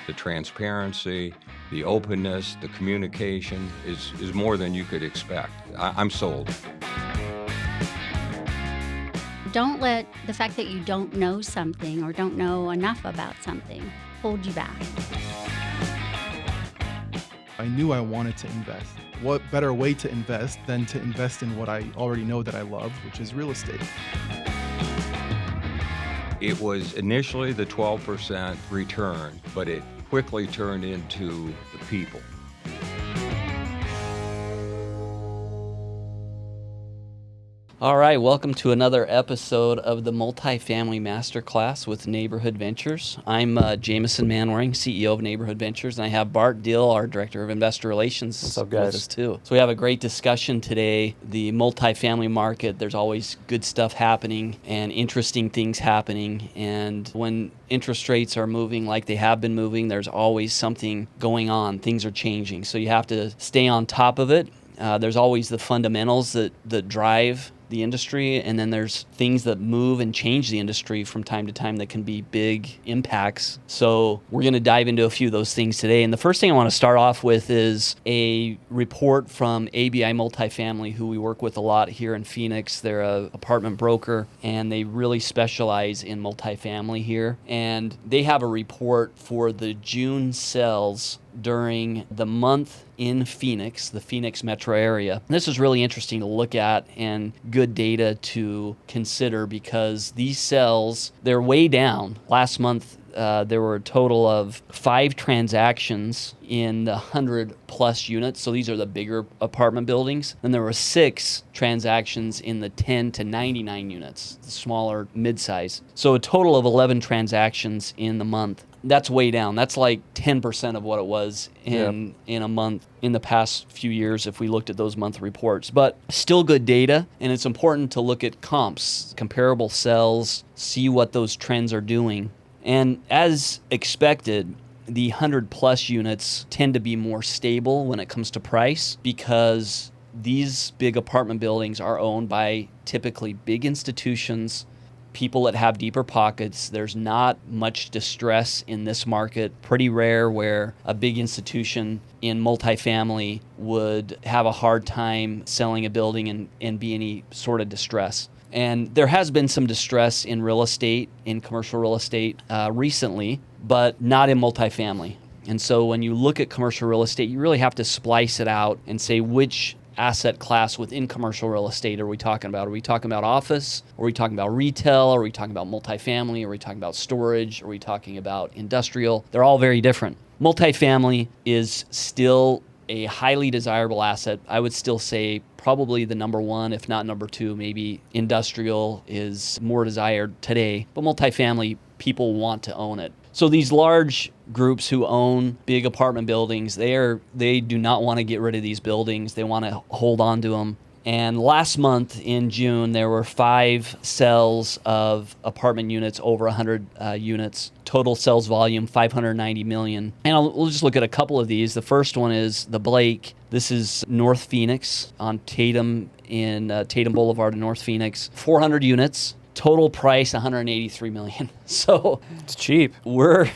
The transparency, the openness, the communication is more than you could expect. I'm sold. Don't let the fact that you don't know something or don't know enough about something hold you back. I knew I wanted to invest. What better way to invest than to invest in what I already know that I love, which is real estate. It was initially the 12% return, but it quickly turned into the people. All right, welcome to another episode of the Multifamily Masterclass with Neighborhood Ventures. I'm Jamison Manwaring, CEO of Neighborhood Ventures, and I have Bart Diehl, our Director of Investor Relations, What's up, guys? with us too. So we have a great discussion today. The multifamily market, there's always good stuff happening and interesting things happening. And when interest rates are moving like they have been moving, there's always something going on. Things are changing. So you have to stay on top of it. There's always the fundamentals that drive the industry, and then there's things that move and change the industry from time to time that can be big impacts. So we're going to dive into a few of those things today. And the first thing I want to start off with is a report from ABI Multifamily, who we work with a lot here in Phoenix. They're an apartment broker, and they really specialize in multifamily here. And they have a report for the June sales during the month in Phoenix, the Phoenix metro area. This is really interesting to look at and good data to consider because these sales, they're way down. Last month, there were a total of 5 transactions in the 100 plus units. So these are the bigger apartment buildings. Then there were 6 transactions in the 10 to 99 units, the smaller mid-size. So a total of 11 transactions in the month. That's way down. That's like 10% of what it was in a month in the past few years if we looked at those month reports. But still good data, and it's important to look at comps, comparable sales, see what those trends are doing. And as expected, the 100 plus units tend to be more stable when it comes to price because these big apartment buildings are owned by typically big institutions, people that have deeper pockets. There's not much distress in this market. Pretty rare where a big institution in multifamily would have a hard time selling a building and be any sort of distress. And there has been some distress in real estate, in commercial real estate recently, but not in multifamily. And so when you look at commercial real estate, you really have to splice it out and say which asset class within commercial real estate are we talking about? Are we talking about office? Are we talking about retail? Are we talking about multifamily? Are we talking about storage? Are we talking about industrial? They're all very different. Multifamily is still a highly desirable asset. I would still say probably the number one, if not number two. Maybe industrial is more desired today, but multifamily, people want to own it. So these large groups who own big apartment buildings, they do not want to get rid of these buildings. They want to hold on to them. And last month in June, there were 5 sales of apartment units over 100 units. Total sales volume, $590 million. And we'll just look at a couple of these. The first one is the Blake. This is North Phoenix on Tatum in Tatum Boulevard in North Phoenix. 400 units. Total price, $183 million. So it's cheap. We're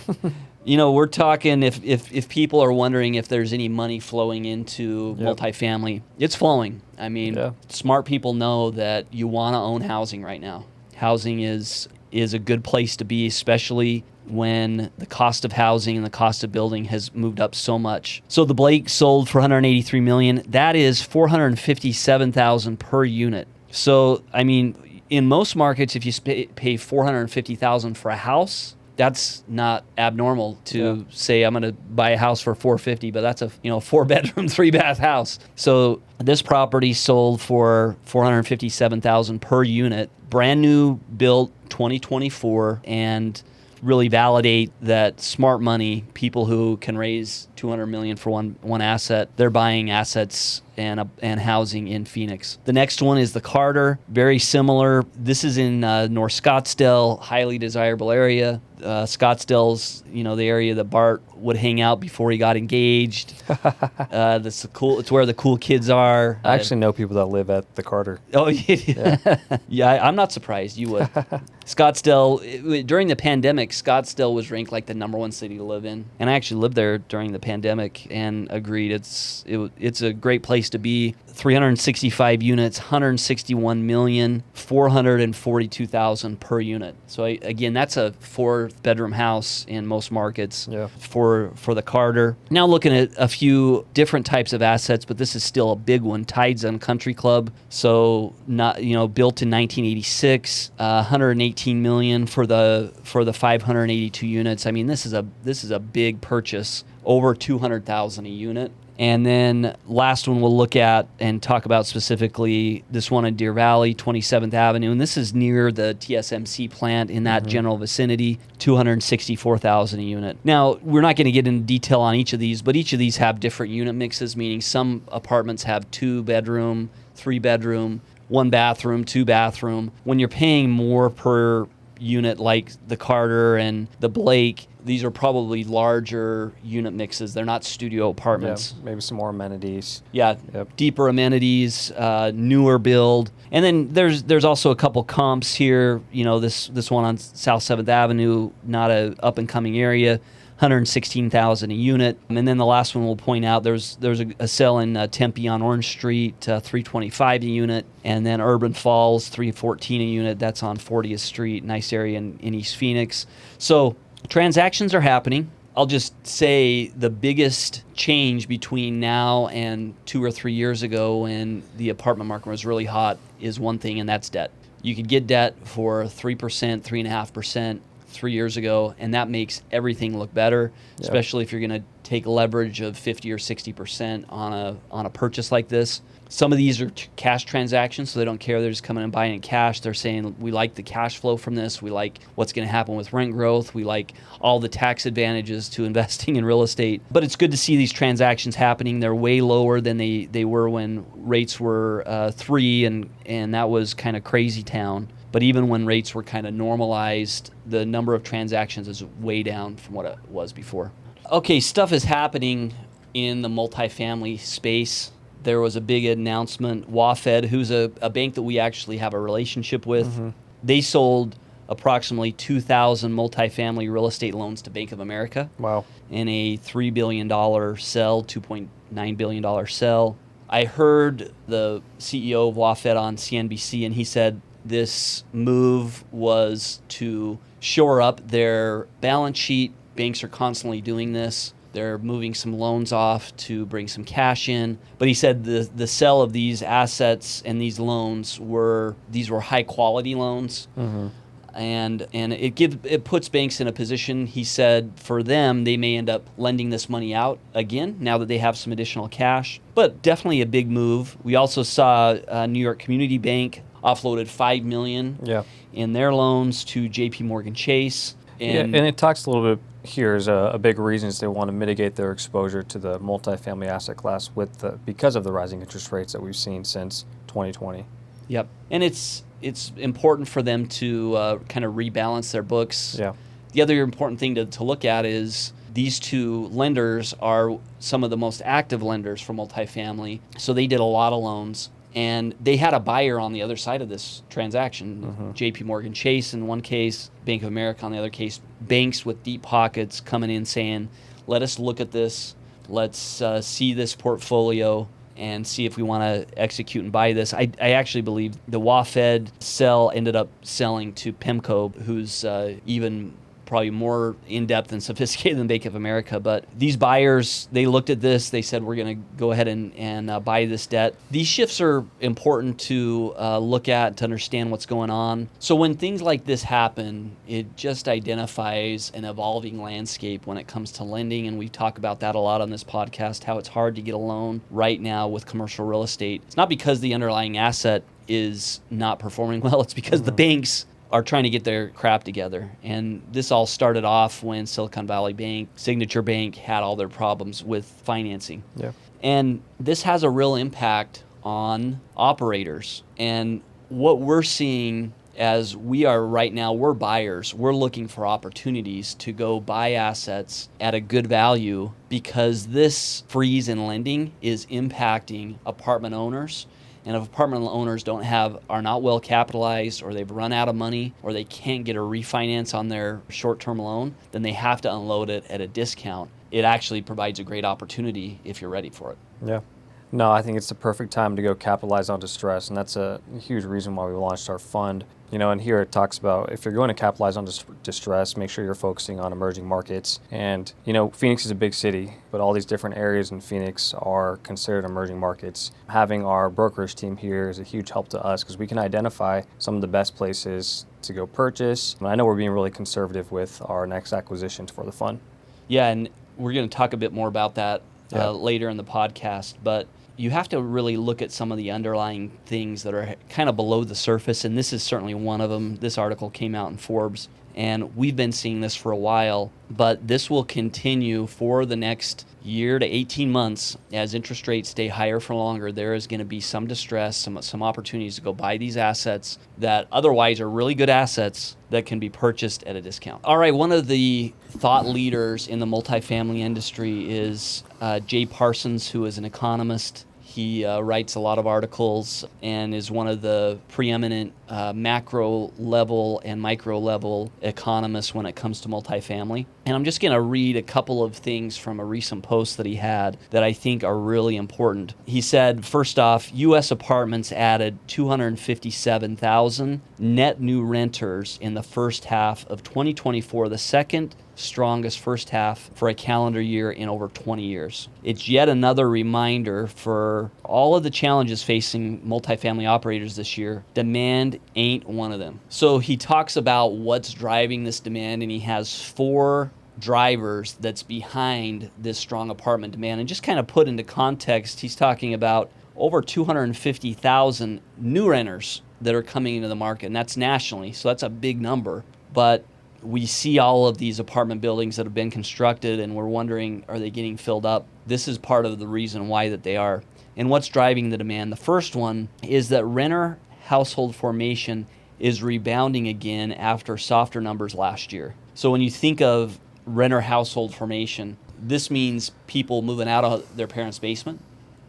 talking if people are wondering if there's any money flowing into multifamily, it's flowing. I mean, smart people know that you want to own housing right now. Housing is a good place to be, especially when the cost of housing and the cost of building has moved up so much. So the Blake sold for $183 million. That is $457,000 per unit. So, I mean, in most markets, if you pay $450,000 for a house, that's not abnormal to say I'm going to buy a house for $450,000, but that's a 4-bedroom, 3-bath house. So this property sold for $457,000 per unit, brand new, built 2024, and really validate that smart money, people who can raise $200 million for one asset, they're buying assets and housing in Phoenix. The next one is the Carter, very similar. This is in North Scottsdale, highly desirable area. Scottsdale's, the area that Bart would hang out before he got engaged. That's cool. It's where the cool kids are. I actually know people that live at the Carter. Oh, yeah. Yeah, I'm not surprised. You would. Scottsdale, during the pandemic, Scottsdale was ranked like the #1 city to live in. And I actually lived there during the pandemic and agreed it's a great place to be. 365 units, 161,442,000 per unit. So again, that's a 4-bedroom house in most markets for the Carter. Now looking at a few different types of assets, but this is still a big one. Tides on Country Club. So not built in 1986, 118 million for the 582 units. I mean, this is a big purchase, over 200,000 a unit. And then last one we'll look at and talk about specifically, this one in Deer Valley, 27th Avenue. And this is near the TSMC plant in that general vicinity, 264,000 a unit. Now, we're not going to get into detail on each of these, but each of these have different unit mixes, meaning some apartments have 2-bedroom, 3-bedroom, 1-bathroom, 2-bathroom. When you're paying more per unit like the Carter and the Blake, these are probably larger unit mixes. They're not studio apartments. Yeah, maybe some more amenities. Yeah, deeper amenities, newer build. And then there's also a couple comps here. This one on South 7th Avenue, not a up-and-coming area, 116,000 a unit. And then the last one we'll point out, there's a sale in Tempe on Orange Street, 325 a unit. And then Urban Falls, 314 a unit. That's on 40th Street, nice area in East Phoenix. So transactions are happening. I'll just say the biggest change between now and 2 or 3 years ago when the apartment market was really hot is one thing, and that's debt. You could get debt for 3%, 3.5% 3 years ago, and that makes everything look better, especially if you're going to take leverage of 50 or 60% on a purchase like this. Some of these are cash transactions, so they don't care. They're just coming and buying it cash. They're saying, we like the cash flow from this. We like what's going to happen with rent growth. We like all the tax advantages to investing in real estate. But it's good to see these transactions happening. They're way lower than they were when rates were 3, and that was kind of crazy town. But even when rates were kind of normalized, the number of transactions is way down from what it was before. Okay, stuff is happening in the multifamily space. There was a big announcement. WaFed, who's a bank that we actually have a relationship with, they sold approximately 2,000 multifamily real estate loans to Bank of America. Wow. In a $3 billion sell, $2.9 billion sell. I heard the CEO of WaFed on CNBC, and he said this move was to shore up their balance sheet. Banks are constantly doing this. They're moving some loans off to bring some cash in. But he said the sale of these assets and these loans were high quality loans. And it puts banks in a position, he said, for them, they may end up lending this money out again now that they have some additional cash. But definitely a big move. We also saw New York Community Bank offloaded $5 million in their loans to JP Morgan Chase. And it talks a little bit here is a big reason is they want to mitigate their exposure to the multifamily asset class because of the rising interest rates that we've seen since 2020. Yep, and it's important for them to kind of rebalance their books. Yeah. The other important thing to look at is these two lenders are some of the most active lenders for multifamily, so they did a lot of loans. And they had a buyer on the other side of this transaction, JP Morgan Chase in one case, Bank of America on the other case, banks with deep pockets coming in saying, let us look at this, let's see this portfolio and see if we want to execute and buy this. I actually believe the WaFed sell ended up selling to PIMCO, who's even probably more in-depth and sophisticated than Bank of America. But these buyers, they looked at this, they said, we're going to go ahead and buy this debt. These shifts are important to look at, to understand what's going on. So when things like this happen, it just identifies an evolving landscape when it comes to lending. And we talk about that a lot on this podcast, how it's hard to get a loan right now with commercial real estate. It's not because the underlying asset is not performing well. It's because the banks are trying to get their crap together. And this all started off when Silicon Valley Bank, Signature Bank had all their problems with financing. Yeah. And this has a real impact on operators. And what we're seeing as we are right now, we're buyers. We're looking for opportunities to go buy assets at a good value because this freeze in lending is impacting apartment owners. And if apartment owners are not well capitalized, or they've run out of money, or they can't get a refinance on their short-term loan, then they have to unload it at a discount. It actually provides a great opportunity if you're ready for it. Yeah. No, I think it's the perfect time to go capitalize on distress, and that's a huge reason why we launched our fund. And here it talks about if you're going to capitalize on distress, make sure you're focusing on emerging markets. And, Phoenix is a big city, but all these different areas in Phoenix are considered emerging markets. Having our brokerage team here is a huge help to us because we can identify some of the best places to go purchase. And I know we're being really conservative with our next acquisitions for the fund. Yeah, and we're going to talk a bit more about that later in the podcast, but you have to really look at some of the underlying things that are kind of below the surface, and this is certainly one of them. This article came out in Forbes, and we've been seeing this for a while, but this will continue for the next year to 18 months. As interest rates stay higher for longer, there is going to be some distress, some opportunities to go buy these assets that otherwise are really good assets that can be purchased at a discount. All right, one of the thought leaders in the multifamily industry is Jay Parsons, who is an economist. He writes a lot of articles and is one of the preeminent macro level and micro level economists when it comes to multifamily. And I'm just going to read a couple of things from a recent post that he had that I think are really important. He said, first off, U.S. apartments added 257,000 net new renters in the first half of 2024, the second strongest first half for a calendar year in over 20 years. It's yet another reminder for all of the challenges facing multifamily operators this year. Demand ain't one of them. So he talks about what's driving this demand, and he has 4 drivers that's behind this strong apartment demand. And just kind of put into context, he's talking about over 250,000 new renters that are coming into the market, and that's nationally, so that's a big number. But we see all of these apartment buildings that have been constructed, and we're wondering, are they getting filled up? This is part of the reason why that they are. And what's driving the demand? The first one is that renter household formation is rebounding again after softer numbers last year. So when you think of renter household formation, this means people moving out of their parents' basement.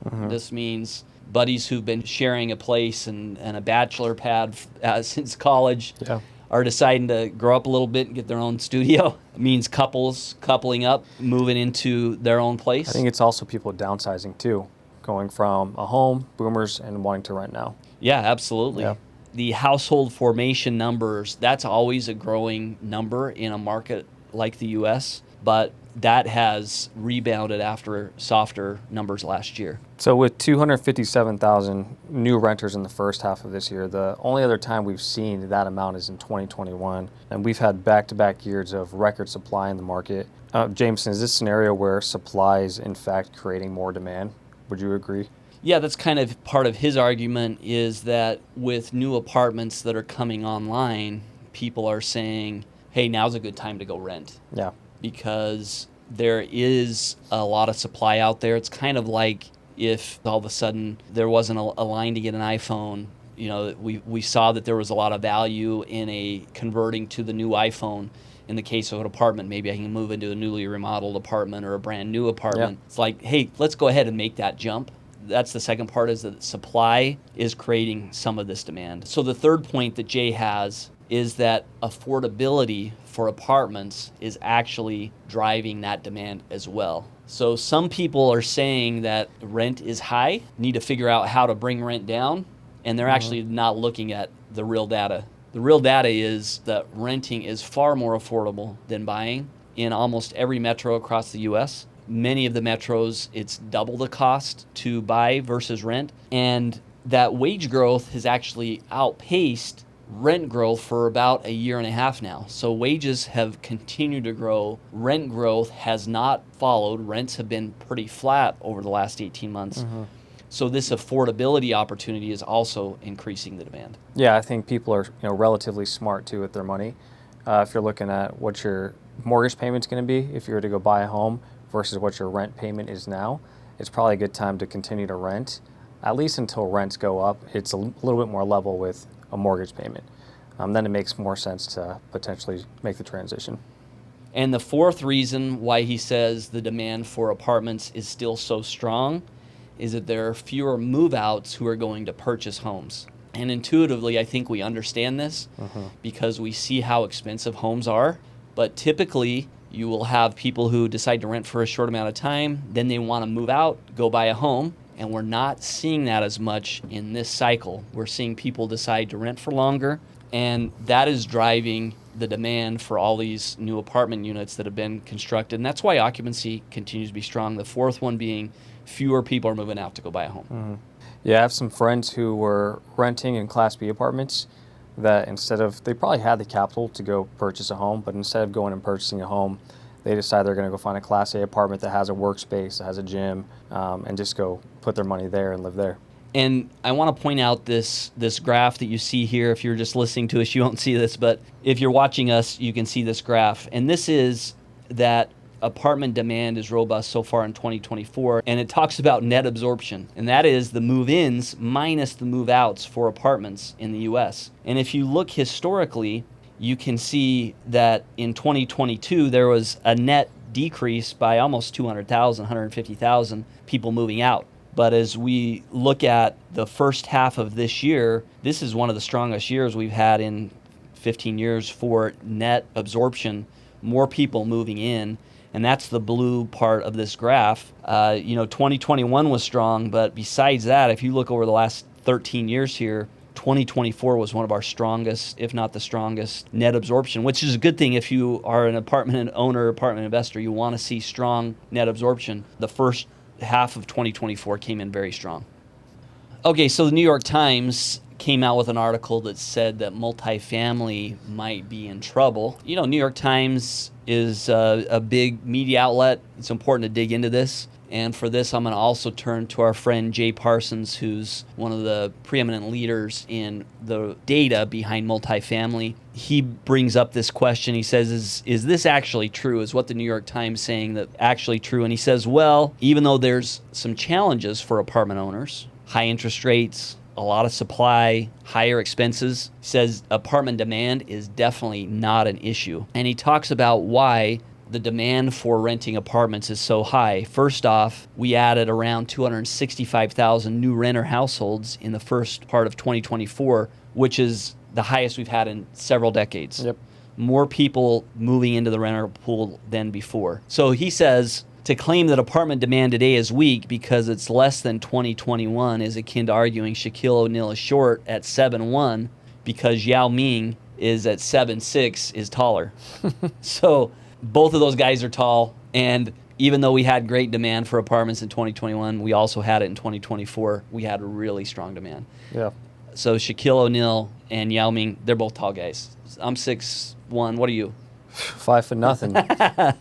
Mm-hmm. This means buddies who've been sharing a place and a bachelor pad since college. Yeah. Are deciding to grow up a little bit and get their own studio. It means couples coupling up, moving into their own place. I think it's also people downsizing too, going from a home, boomers, and wanting to rent now. Yeah, absolutely. Yeah. The household formation numbers, that's always a growing number in a market like the U.S., but that has rebounded after softer numbers last year. So with 257,000 new renters in the first half of this year, the only other time we've seen that amount is in 2021. And we've had back-to-back years of record supply in the market. Jamison, is this scenario where supply is in fact creating more demand? Would you agree? Yeah, that's kind of part of his argument, is that with new apartments that are coming online, people are saying, hey, now's a good time to go rent. Yeah. Because there is a lot of supply out there. It's kind of like if all of a sudden there wasn't a line to get an iPhone. We saw that there was a lot of value in a converting to the new iPhone. In the case of an apartment, maybe I can move into a newly remodeled apartment or a brand new apartment. Yeah. It's like, hey, let's go ahead and make that jump. That's the second part, is that supply is creating some of this demand. So the third point that Jay has is that affordability for apartments is actually driving that demand as well. So some people are saying that rent is high, need to figure out how to bring rent down, and they're actually not looking at the real data. The real data is that renting is far more affordable than buying in almost every metro across the U.S. Many of the metros, it's double the cost to buy versus rent, and that wage growth has actually outpaced rent growth for about a year and a half now. So wages have continued to grow. Rent growth has not followed. Rents have been pretty flat over the last 18 months. So this affordability opportunity is also increasing the demand. Yeah, I think people are relatively smart too with their money. If you're looking at what your mortgage payment's going to be if you were to go buy a home versus what your rent payment is now, it's probably a good time to continue to rent, at least until rents go up. It's a little bit more level with a mortgage payment. Then it makes more sense to potentially make the transition. And the fourth reason why he says the demand for apartments is still so strong is that there are fewer move-outs who are going to purchase homes. And intuitively, I think we understand this because we see how expensive homes are. But typically, you will have people who decide to rent for a short amount of time, then they want to move out, go buy a home, and we're not seeing that as much in this cycle. We're seeing people decide to rent for longer, and that is driving the demand for all these new apartment units that have been constructed. And that's why occupancy continues to be strong. The fourth one being fewer people are moving out to go buy a home. Yeah, I have some friends who were renting in Class B apartments that they probably had the capital to go purchase a home, but instead of going and purchasing a home, they decide they're going to go find a Class A apartment that has a workspace, that has a gym, and just go put their money there and live there. And I want to point out this graph that you see here. If you're just listening to us, you won't see this, but if you're watching us, you can see this graph. And this is that apartment demand is robust so far in 2024, and it talks about net absorption, and that is the move-ins minus the move-outs for apartments in the U.S. And if you look historically, you can see that in 2022 there was a net decrease by almost 200,000, 150,000 people moving out. But as we look at the first half of this year, this is one of the strongest years we've had in 15 years for net absorption, more people moving in. And that's the blue part of this graph. 2021 was strong, but besides that, if you look over the last 13 years here, 2024 was one of our strongest, if not the strongest, net absorption, which is a good thing if you are an apartment owner, apartment investor. You want to see strong net absorption. The first half of 2024 came in very strong. Okay, so the New York Times came out with an article that said that multifamily might be in trouble. New York Times is a big media outlet. It's important to dig into this. And for this, I'm going to also turn to our friend Jay Parsons, who's one of the preeminent leaders in the data behind multifamily. He brings up this question. He says, is this actually true? Is what the New York Times saying that actually true? And he says, well, even though there's some challenges for apartment owners, high interest rates, a lot of supply, higher expenses, says apartment demand is definitely not an issue. And he talks about why the demand for renting apartments is so high. First off, we added around 265,000 new renter households in the first part of 2024, which is the highest we've had in several decades. Yep. More people moving into the renter pool than before. So he says, to claim that apartment demand today is weak because it's less than 2021 is akin to arguing Shaquille O'Neal is short at 7'1" because Yao Ming is at 7'6" is taller. So both of those guys are tall, and even though we had great demand for apartments in 2021, we also had it in 2024. We had really strong demand. Yeah. So Shaquille O'Neal and Yao Ming, they're both tall guys. I'm 6'1". What are you? 5'0".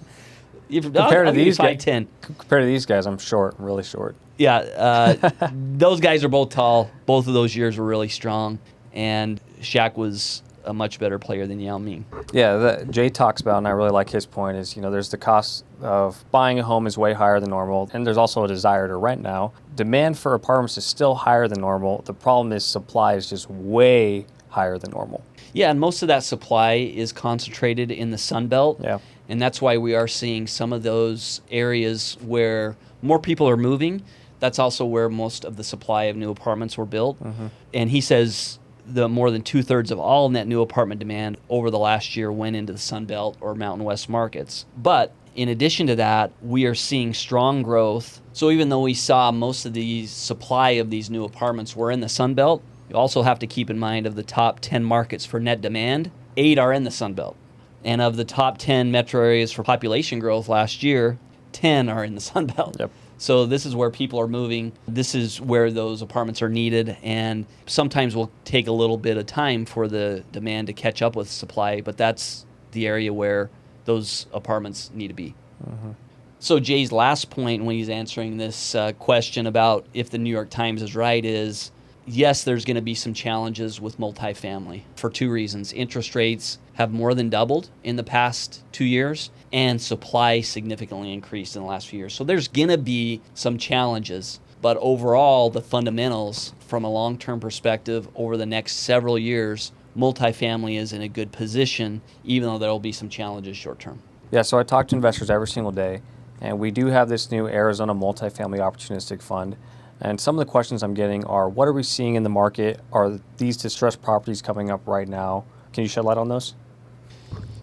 Compared to these guys, 5'10". Compared to these guys, I'm short, really short. Yeah, those guys are both tall. Both of those years were really strong, and Shaq was a much better player than Yao Ming. Yeah, that Jay talks about, and I really like his point, is there's the cost of buying a home is way higher than normal, and there's also a desire to rent now. Demand for apartments is still higher than normal. The problem is supply is just way higher than normal. Yeah, and most of that supply is concentrated in the Sun Belt. Yeah. And that's why we are seeing some of those areas where more people are moving. That's also where most of the supply of new apartments were built. Mm-hmm. And he says the more than 2/3 of all net new apartment demand over the last year went into the Sun Belt or Mountain West markets. But in addition to that, we are seeing strong growth. So even though we saw most of the supply of these new apartments were in the Sun Belt, you also have to keep in mind of the top 10 markets for net demand, 8 are in the Sun Belt. And of the top 10 metro areas for population growth last year, 10 are in the Sun Belt. Yep. So this is where people are moving. This is where those apartments are needed. And sometimes will take a little bit of time for the demand to catch up with supply, but that's the area where those apartments need to be. Mm-hmm. So Jay's last point when he's answering this question about if the New York Times is right is, yes, there's going to be some challenges with multifamily for two reasons. Interest rates have more than doubled in the past 2 years, and supply significantly increased in the last few years. So there's going to be some challenges. But overall, the fundamentals from a long-term perspective over the next several years, multifamily is in a good position, even though there will be some challenges short-term. Yeah, so I talk to investors every single day, and we do have this new Arizona Multifamily Opportunistic Fund. And some of the questions I'm getting are, what are we seeing in the market? Are these distressed properties coming up right now? Can you shed light on those?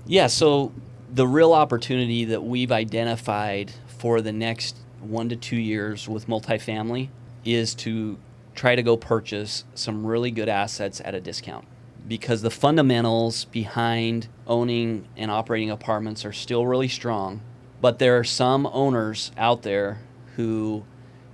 Yeah, so the real opportunity that we've identified for the next 1 to 2 years with multifamily is to try to go purchase some really good assets at a discount, because the fundamentals behind owning and operating apartments are still really strong, but there are some owners out there who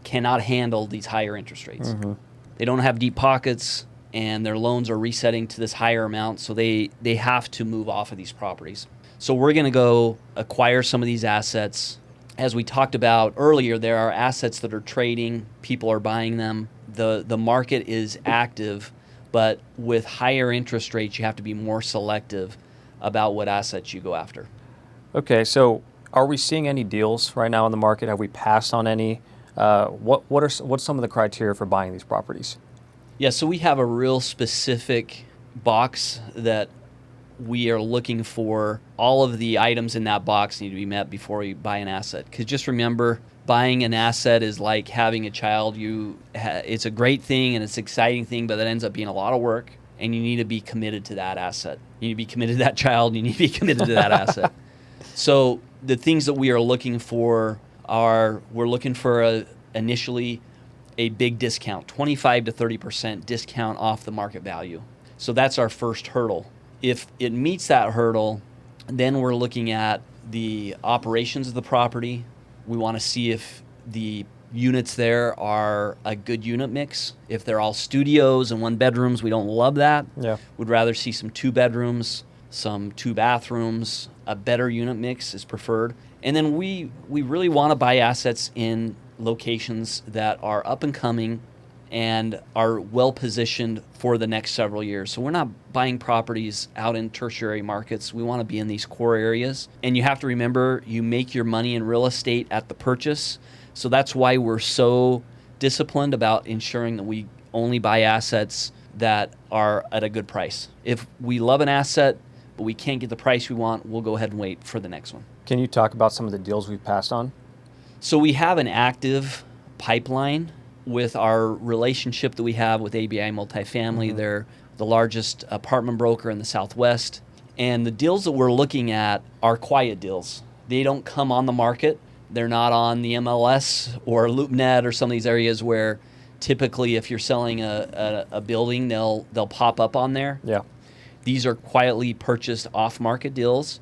cannot handle these higher interest rates. Mm-hmm. They don't have deep pockets, and their loans are resetting to this higher amount, so they have to move off of these properties. So we're going to go acquire some of these assets. As we talked about earlier, there are assets that are trading, people are buying them. The market is active, but with higher interest rates, you have to be more selective about what assets you go after. Okay, so are we seeing any deals right now in the market? Have we passed on any? What's some of the criteria for buying these properties? Yeah, so we have a real specific box that we are looking for. All of the items in that box need to be met before you buy an asset. Because just remember, buying an asset is like having a child. It's a great thing and it's an exciting thing, but that ends up being a lot of work, and you need to be committed to that asset. You need to be committed to that child, and you need to be committed to that asset. So the things that we are looking for are, we're looking for initially a big discount, 25 to 30% discount off the market value. So that's our first hurdle. If it meets that hurdle, then we're looking at the operations of the property. We want to see if the units there are a good unit mix. If they're all studios and 1 bedrooms, we don't love that. Yeah. We'd rather see some 2 bedrooms, some 2 bathrooms. A better unit mix is preferred. And then we really want to buy assets in locations that are up and coming and are well positioned for the next several years. So we're not buying properties out in tertiary markets. We want to be in these core areas. And you have to remember, you make your money in real estate at the purchase. So that's why we're so disciplined about ensuring that we only buy assets that are at a good price. If we love an asset, but we can't get the price we want, we'll go ahead and wait for the next one. Can you talk about some of the deals we've passed on? So we have an active pipeline with our relationship that we have with ABI Multifamily. Mm-hmm. They're the largest apartment broker in the Southwest. And the deals that we're looking at are quiet deals. They don't come on the market. They're not on the MLS or LoopNet or some of these areas where typically if you're selling a building, they'll pop up on there. Yeah. These are quietly purchased off-market deals,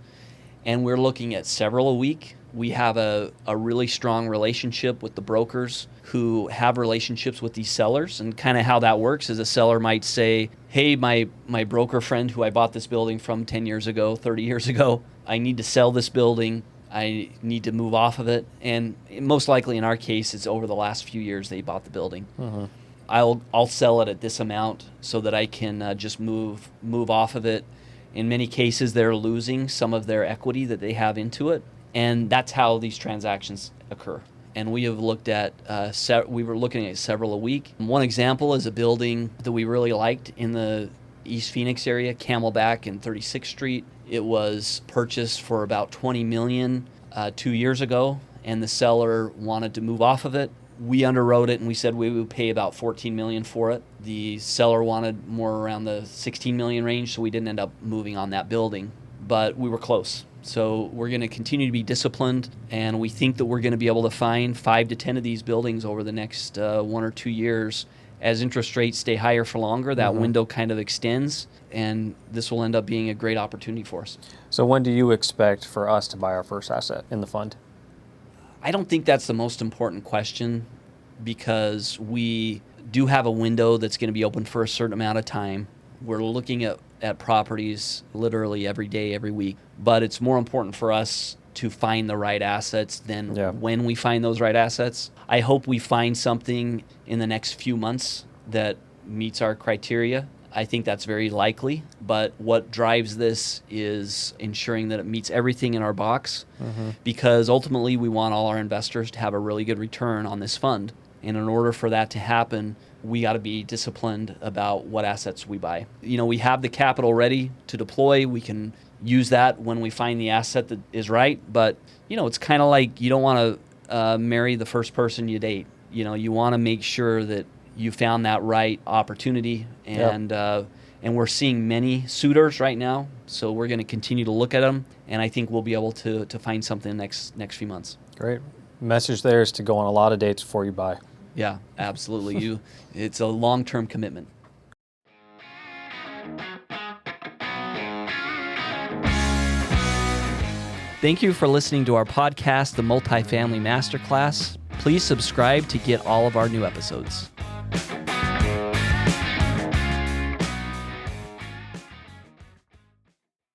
and we're looking at several a week. We have a really strong relationship with the brokers who have relationships with these sellers, and kind of how that works is a seller might say, hey, my broker friend who I bought this building from 10 years ago, 30 years ago, I need to sell this building. I need to move off of it. And most likely in our case, it's over the last few years they bought the building. Mm-hmm. I'll sell it at this amount so that I can just move off of it. In many cases, they're losing some of their equity that they have into it. And that's how these transactions occur. And we have looked at, we were looking at several a week. One example is a building that we really liked in the East Phoenix area, Camelback and 36th Street. It was purchased for about $20 million 2 years ago, and the seller wanted to move off of it. We underwrote it and we said we would pay about $14 million for it. The seller wanted more around the $16 million range, so we didn't end up moving on that building, but we were close. So we're going to continue to be disciplined, and we think that we're going to be able to find 5 to 10 of these buildings over the next 1 or 2 years. As interest rates stay higher for longer, that window kind of extends, and this will end up being a great opportunity for us. So when do you expect for us to buy our first asset in the fund? I don't think that's the most important question, because we do have a window that's going to be open for a certain amount of time. We're looking at properties literally every day, every week. But it's more important for us to find the right assets than Yeah. when we find those right assets. I hope we find something in the next few months that meets our criteria. I think that's very likely, but what drives this is ensuring that it meets everything in our box, because ultimately we want all our investors to have a really good return on this fund. And in order for that to happen, we got to be disciplined about what assets we buy. You know, we have the capital ready to deploy. We can use that when we find the asset that is right. But, you know, it's kind of like you don't want to marry the first person you date. You know, you want to make sure that you found that right opportunity. And we're seeing many suitors right now. So we're going to continue to look at them. And I think we'll be able to find something next few months. Great. Message there is to go on a lot of dates before you buy. Yeah, absolutely. It's a long-term commitment. Thank you for listening to our podcast, The Multifamily Masterclass. Please subscribe to get all of our new episodes.